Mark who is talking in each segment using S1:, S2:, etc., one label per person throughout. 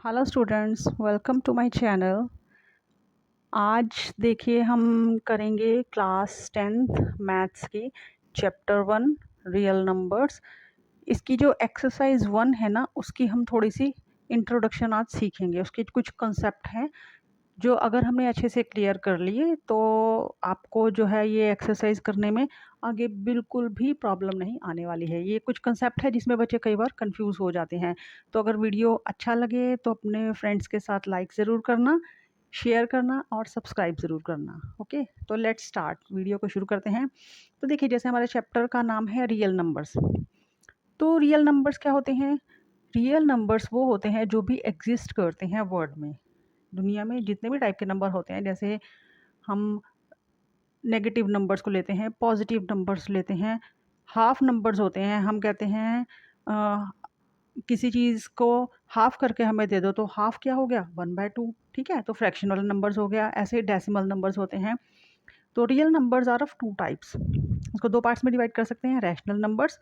S1: Hello students, welcome to my channel. आज देखिए हम करेंगे क्लास 10th मैथ्स की चैप्टर 1 रियल नंबर्स। इसकी जो एक्सरसाइज 1 है ना, उसकी हम थोड़ी सी इंट्रोडक्शन आज सीखेंगे। उसके कुछ कंसेप्ट हैं जो अगर हमने अच्छे से क्लियर कर लिए तो आपको जो है ये एक्सरसाइज करने में आगे बिल्कुल भी प्रॉब्लम नहीं आने वाली है। ये कुछ कंसेप्ट है जिसमें बच्चे कई बार कंफ्यूज हो जाते हैं। तो अगर वीडियो अच्छा लगे तो अपने फ्रेंड्स के साथ लाइक ज़रूर करना, शेयर करना और सब्सक्राइब ज़रूर करना। ओके, तो लेट्स स्टार्ट, वीडियो को शुरू करते हैं। तो देखिए, जैसे हमारे चैप्टर का नाम है रियल नंबर्स। तो रियल नंबर्स क्या होते हैं? रियल नंबर्स वो होते हैं जो भी एग्जिस्ट करते हैं वर्ल्ड में। दुनिया में जितने भी टाइप के नंबर होते हैं, जैसे हम नेगेटिव नंबर्स को लेते हैं, पॉजिटिव नंबर्स लेते हैं, हाफ नंबर्स होते हैं। हम कहते हैं किसी चीज़ को हाफ करके हमें दे दो तो हाफ क्या हो गया, 1/2। ठीक है, तो फ्रैक्शनल नंबर्स हो गया। ऐसे डेसिमल नंबर्स होते हैं। तो real numbers are of 2 types. उसको 2 पार्ट्स में डिवाइड कर सकते हैं, रैशनल नंबर्स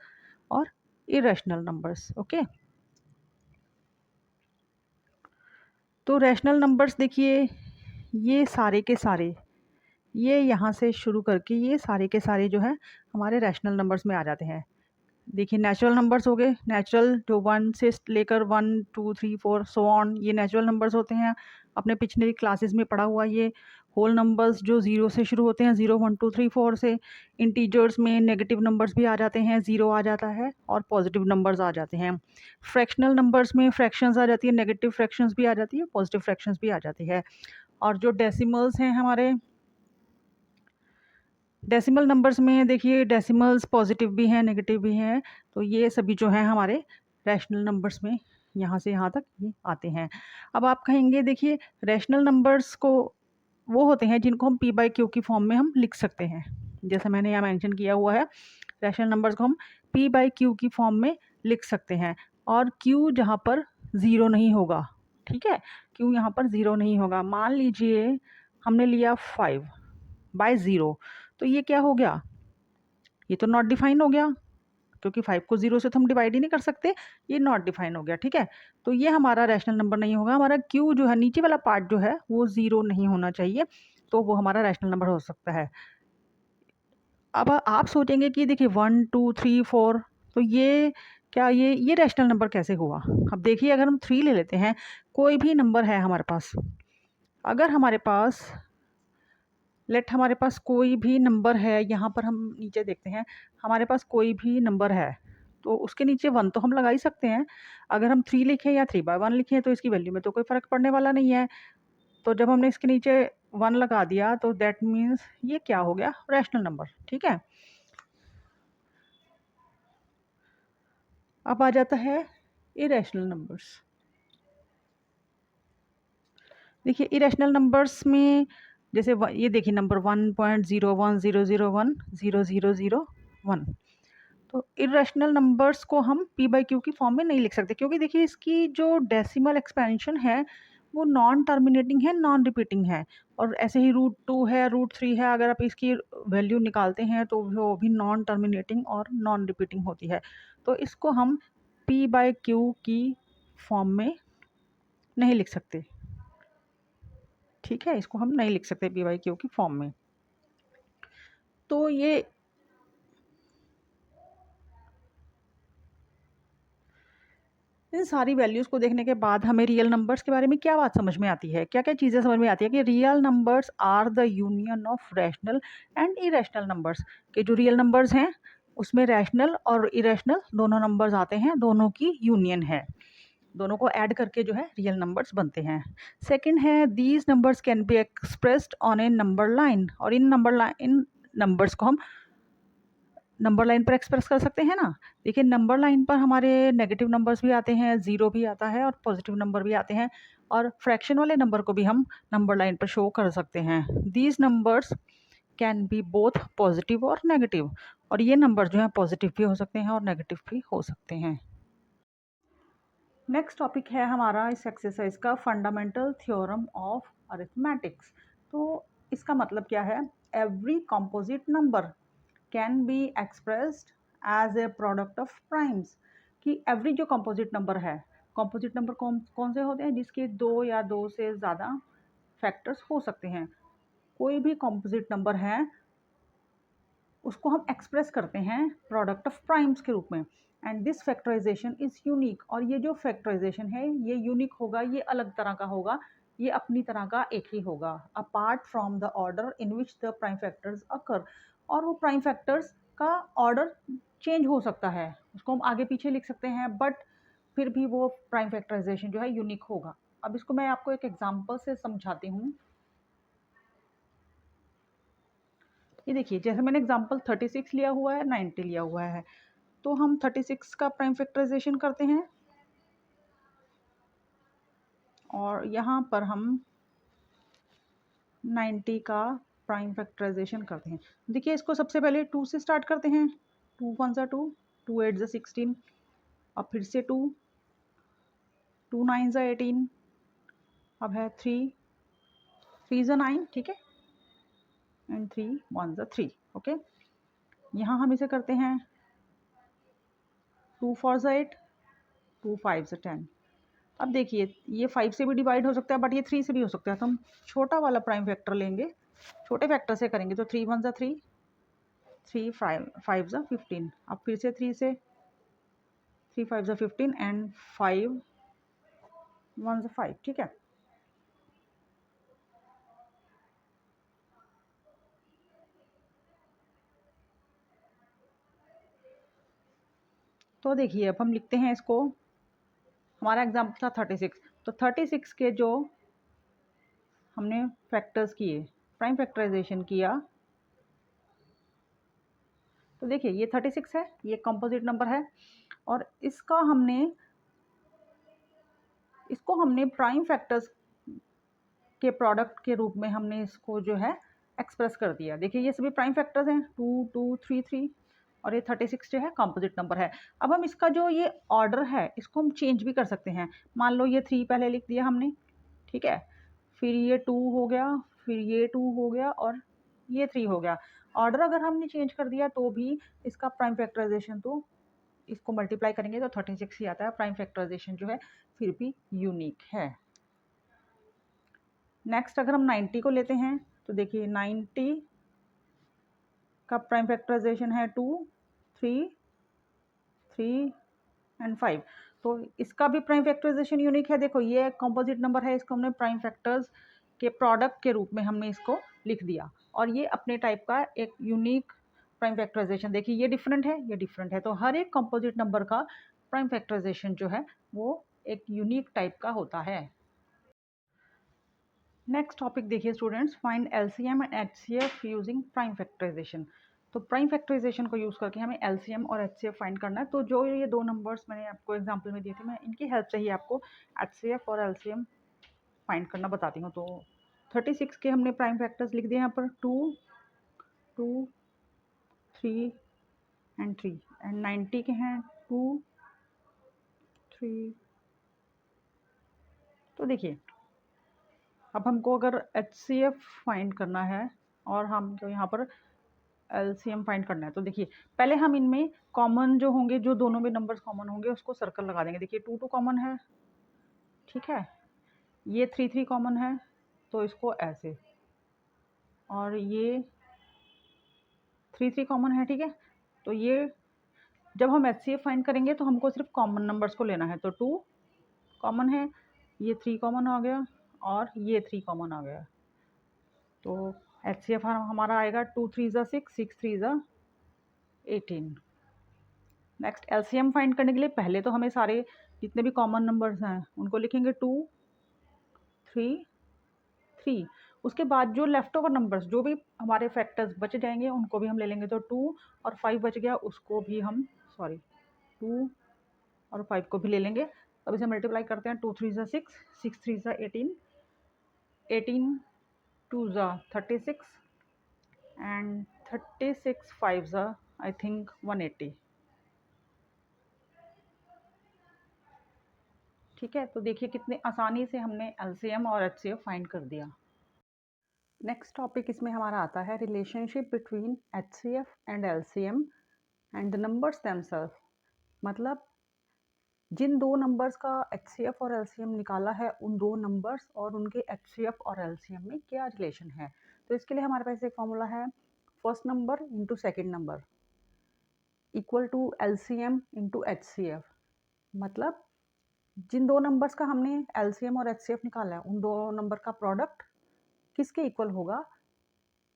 S1: और इरेशनल नंबर्स। ओके, तो रैशनल नंबर्स देखिए, ये सारे के सारे, ये यहाँ से शुरू करके ये सारे के सारे जो है हमारे रैशनल नंबर्स में आ जाते हैं। देखिए, नेचुरल नंबर्स हो गए, नेचुरल जो 1 से लेकर 1 2 3 4 सो ऑन, ये नेचुरल नंबर्स होते हैं। अपने पिछले क्लासेस में पढ़ा हुआ ये होल नंबर्स जो 0 से शुरू होते हैं, 0 1 2 3 4 से। इंटीजर्स में नेगेटिव नंबर्स भी आ जाते हैं, 0 आ जाता है और पॉजिटिव नंबर्स आ जाते हैं। फ्रैक्शनल नंबर्स में फ्रैक्शंस आ जाती है, नेगेटिव फ्रैक्शंस भी आ जाती है, पॉजिटिव फ्रैक्शंस भी आ जाती है। और जो डेसिमल्स हैं हमारे, डेसिमल नंबर्स में देखिए, डेसिमल्स पॉजिटिव भी हैं, नेगेटिव भी हैं। तो ये सभी जो हैं हमारे रैशनल नंबर्स में यहाँ से यहाँ तक ये आते हैं। अब आप कहेंगे, देखिए रैशनल नंबर्स को वो होते हैं जिनको हम पी बाई क्यू की फॉर्म में हम लिख सकते हैं। जैसे मैंने यहाँ मेंशन किया हुआ है, रैशनल नंबर्स को हम पी बाई क्यू की फॉर्म में लिख सकते हैं। और क्यू जहाँ पर ज़ीरो नहीं होगा, ठीक है, क्यू यहाँ पर ज़ीरो नहीं होगा। मान लीजिए हमने लिया 5/0, तो ये क्या हो गया, ये तो नॉट डिफाइन हो गया, क्योंकि 5 को 0 से तो हम डिवाइड ही नहीं कर सकते। ये नॉट डिफाइन हो गया, ठीक है। तो ये हमारा रैशनल नंबर नहीं होगा। हमारा क्यू जो है, नीचे वाला पार्ट जो है वो 0 नहीं होना चाहिए, तो वो हमारा रैशनल नंबर हो सकता है। अब आप सोचेंगे कि देखिए 1 2 3 4, तो ये क्या, ये रैशनल नंबर कैसे हुआ? अब देखिए, अगर हम 3 ले लेते हैं, कोई भी नंबर है हमारे पास, अगर हमारे पास लेट हमारे पास कोई भी नंबर है, यहाँ पर हम नीचे देखते हैं, हमारे पास कोई भी नंबर है तो उसके नीचे 1 तो हम लगा ही सकते हैं। अगर हम 3 लिखें या 3/1 लिखें तो इसकी वैल्यू में तो कोई फ़र्क पड़ने वाला नहीं है। तो जब हमने इसके नीचे 1 लगा दिया तो दैट मीन्स ये क्या हो गया, रैशनल नंबर। ठीक है, अब आ जाता है इरेशनल नंबर्स। देखिए, इरेशनल नंबर्स में जैसे ये देखिए, नंबर 1.01001000001। तो इरेशनल नंबर्स को हम पी बाई क्यू की फॉर्म में नहीं लिख सकते, क्योंकि देखिए इसकी जो डेसिमल एक्सपेंशन है वो नॉन टर्मिनेटिंग है, नॉन रिपीटिंग है। और ऐसे ही √2 है, √3 है, अगर आप इसकी वैल्यू निकालते हैं तो वो भी नॉन टर्मिनेटिंग और नॉन रिपीटिंग होती है। तो इसको हम पी बाई क्यू की फॉर्म में नहीं लिख सकते। ठीक है, इसको हम नहीं लिख सकते पी बाई क्यू की फॉर्म में। तो ये इन सारी वैल्यूज़ को देखने के बाद हमें रियल नंबर्स के बारे में क्या बात समझ में आती है, क्या-क्या चीज़ें समझ में आती है कि real numbers are the union of rational and irrational numbers. कि जो रियल नंबर्स हैं उसमें रैशनल और इरेशनल दोनों नंबर्स आते हैं, दोनों की यूनियन है। दोनों को ऐड करके जो है रियल नंबर्स बनते हैं। सेकंड है, these numbers can be expressed on A number line. और इन नंबर्स को हम नंबर लाइन पर एक्सप्रेस कर सकते हैं ना। देखिए, नंबर लाइन पर हमारे नेगेटिव नंबर्स भी आते हैं, ज़ीरो भी आता है और पॉजिटिव नंबर भी आते हैं। और फ्रैक्शन वाले नंबर को भी हम नंबर लाइन पर शो कर सकते हैं। These numbers can be both positive और नेगेटिव। और ये नंबर जो हैं पॉजिटिव भी हो सकते हैं और नेगेटिव भी हो सकते हैं। नेक्स्ट टॉपिक है हमारा इस एक्सरसाइज का, फंडामेंटल थ्योरम ऑफ अरिथमेटिक्स। तो इसका मतलब क्या है, every composite number can be expressed as a product of primes. कि एवरी जो कंपोजिट नंबर है कंपोजिट नंबर कौन कौन से होते हैं? जिसके 2 या 2 से ज़्यादा फैक्टर्स हो सकते हैं। कोई भी कंपोजिट नंबर है उसको हम एक्सप्रेस करते हैं प्रोडक्ट ऑफ प्राइम्स के रूप में, and this factorisation is unique. और ये जो फैक्टराइजेशन है ये यूनिक होगा, ये अलग तरह का होगा, ये अपनी तरह का एक ही होगा, apart from the order in which the prime factors occur. और वो प्राइम फैक्टर्स का ऑर्डर चेंज हो सकता है, उसको हम आगे पीछे लिख सकते हैं, बट फिर भी वो प्राइम फैक्टराइजेशन जो है यूनिक होगा। अब इसको मैं आपको एक एग्जांपल से समझाती हूँ। ये देखिए, जैसे मैंने एग्जांपल 36 लिया हुआ है, 90 लिया हुआ है, तो हम 36 का प्राइम फैक्टराइजेशन करते हैं और यहाँ पर हम 90 का प्राइम फैक्टराइजेशन करते हैं। देखिए, इसको सबसे पहले 2 से स्टार्ट करते हैं। 2 1 ज़ा 2, 2 8 ज़ा 16, अब फिर से 2, 2 9 ज़ा 18, अब है 3, 3 ज़ा 9, ठीक है, एंड 3 1 ज़ा 3, ओके। यहाँ हम इसे करते हैं 2 4 ज़ा 8, 2 5 ज़ा 10। अब देखिए, ये 5 से भी डिवाइड हो सकता है, बट ये 3 से भी हो सकता है, तो हम छोटा वाला प्राइम फैक्टर लेंगे, छोटे फैक्टर से करेंगे, तो 3 1 ज़ा 3, 3 5 ज़ा 15, अब फिर से 3 से, 3 5 ज़ा 15 एंड 5 1 ज़ा 5, ठीक है। तो देखिए, अब हम लिखते हैं इसको, हमारा एग्जाम्पल था 36, तो 36 के जो हमने फैक्टर्स किए, प्राइम फैक्टराइजेशन किया, तो देखिए ये 36 है, ये कंपोजिट नंबर है, और इसको हमने प्राइम फैक्टर्स के प्रोडक्ट के रूप में हमने इसको जो है एक्सप्रेस कर दिया। देखिए, ये सभी प्राइम फैक्टर्स हैं, 2 2 3 3, और ये 36 जो है कंपोजिट नंबर है। अब हम इसका जो ये ऑर्डर है इसको हम चेंज भी कर सकते हैं। मान लो ये 3 पहले लिख दिया हमने, ठीक है, फिर ये 2 हो गया, फिर ये 2 हो गया, और ये 3 हो गया। ऑर्डर अगर हमने चेंज कर दिया तो भी इसका प्राइम फैक्टराइजेशन, तो इसको मल्टीप्लाई करेंगे तो 36 ही आता है। प्राइम फैक्टराइजेशन जो है फिर भी यूनिक है। नेक्स्ट अगर हम 90 को लेते हैं, तो देखिए 90 का प्राइम फैक्टराइजेशन है 2 3 3 एंड 5, तो इसका भी प्राइम फैक्टराइजेशन यूनिक है। देखो, ये कंपोजिट नंबर है, इसको हमने प्राइम फैक्टर्स के प्रोडक्ट के रूप में हमने इसको लिख दिया, और ये अपने टाइप का एक यूनिक प्राइम फैक्टराइजेशन। देखिए, ये डिफरेंट है, ये डिफरेंट है, तो हर एक कंपोजिट नंबर का प्राइम फैक्टराइजेशन जो है वो एक यूनिक टाइप का होता है। नेक्स्ट टॉपिक देखिए students, find LCM and HCF using prime factorisation. तो प्राइम फैक्टराइजेशन को यूज़ करके हमें एलसीएम और एचसीएफ फाइंड करना है। तो जो ये दो नंबर्स मैंने आपको एग्जांपल में दिए थे, मैं इनकी हेल्प से ही आपको एचसीएफ और एलसीएम फाइंड करना बताती हूँ। तो 36 के हमने प्राइम फैक्टर्स लिख दिए यहाँ पर, 2 2 3 एंड 3, एंड 90 के हैं 2 3। तो देखिए, अब हमको अगर एचसीएफ फाइंड करना है और हमको यहाँ पर एलसीएम फाइंड करना है, तो देखिए पहले हम इनमें कॉमन जो होंगे, जो दोनों में नंबर्स कॉमन होंगे उसको सर्कल लगा देंगे। देखिए 2 2 कॉमन है, ठीक है, ये 3 3 कॉमन है, तो इसको ऐसे, और ये 3 3 कॉमन है, ठीक है। तो ये जब हम एचसीएफ फाइंड करेंगे तो हमको सिर्फ कॉमन नंबर्स को लेना है, तो 2 कॉमन है, ये 3 कॉमन आ गया, और ये 3 कॉमन आ गया, तो एचसीएफ हमारा आएगा 2 3 ज़ा 6, 6 3 ज़ा 18। नेक्स्ट एलसीएम फाइंड करने के लिए पहले तो हमें सारे जितने भी कॉमन नंबर्स हैं उनको लिखेंगे, 2 3 3, उसके बाद जो लेफ्ट ओवर नंबर्स, जो भी हमारे फैक्टर्स बच जाएंगे उनको भी हम ले लेंगे। तो 2 और 5 बच गया, उसको भी हम 2 और 5 को भी ले लेंगे। अब इसे मल्टीप्लाई करते हैं, 2 3 ज़ा 6, 6 3 ज़ा 18, 18 2 ज़ा 36, एंड 36 5 ज़ा आई थिंक 180, ठीक है। तो देखिए कितने आसानी से हमने एलसीएम और एचसीएफ फाइंड कर दिया। नेक्स्ट टॉपिक इसमें हमारा आता है relationship between HCF and LCM and the numbers themself. मतलब जिन दो नंबर्स का एचसीएफ और एलसीएम निकाला है उन दो नंबर्स और उनके एचसीएफ और एलसीएम में क्या रिलेशन है। तो इसके लिए हमारे पास एक फॉर्मूला है, first number into second number equal to LCM into HCF. मतलब जिन दो नंबर्स का हमने एलसीएम और एचसीएफ निकाला है उन दो नंबर का प्रोडक्ट किसके इक्वल होगा,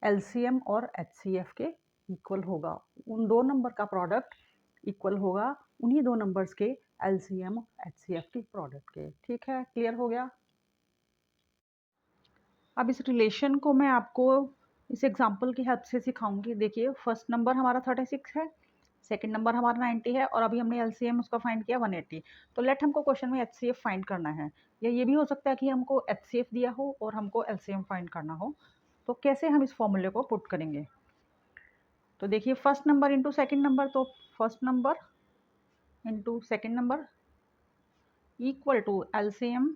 S1: एलसीएम और एचसीएफ के इक्वल होगा। उन दो नंबर का प्रोडक्ट इक्वल होगा उन्हीं दो नंबर्स के एलसीएम एचसीएफ के प्रोडक्ट के। ठीक है, क्लियर हो गया। अब इस रिलेशन को मैं आपको इस एग्जांपल की हेल्प से सिखाऊंगी। देखिए फर्स्ट नंबर हमारा 36 है, सेकंड नंबर हमारा 90 है और अभी हमने एलसीएम उसका फाइंड किया 180। तो लेट हमको क्वेश्चन में एचसीएफ फाइंड करना है, या ये भी हो सकता है कि हमको एचसीएफ दिया हो और हमको एलसीएम फाइंड करना हो। तो कैसे हम इस फॉर्मूले को पुट करेंगे। तो देखिए first number into second number, तो first number into second number equal to LCM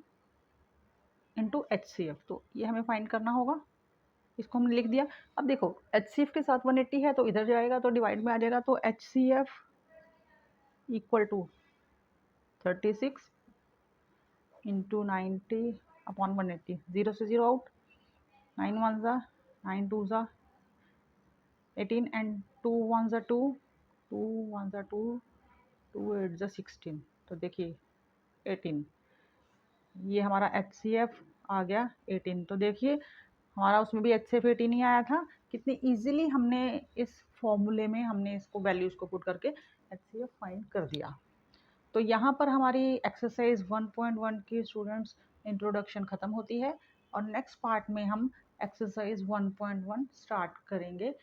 S1: into HCF. तो ये हमें फाइंड करना होगा, इसको हमने लिख दिया। अब देखो एचसीएफ के साथ 180 है तो इधर जाएगा तो डिवाइड में आ जाएगा, तो HCF equal to 36 into 90 upon 180। 0 से 0 आउट, 9 1 ज़ा 9 2 ज़ा 18 एंड 2 1 ज़ा 2 2 1 ज़ा 2 2 8 ज़ा 16। तो देखिए 18, ये हमारा एचसीएफ आ गया 18। तो देखिए हमारा उसमें भी एचसीएफ 18 ही आया था। कितनी इजीली हमने इस फॉर्मूले में हमने इसको वैल्यूज़ को पुट करके एचसीएफ फाइंड कर दिया। तो यहाँ पर हमारी एक्सरसाइज 1.1 की स्टूडेंट्स इंट्रोडक्शन ख़त्म होती है और नेक्स्ट पार्ट में हम एक्सरसाइज 1.1 स्टार्ट करेंगे।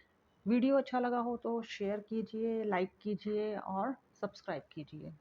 S1: वीडियो अच्छा लगा हो तो शेयर कीजिए, लाइक कीजिए और सब्सक्राइब कीजिए।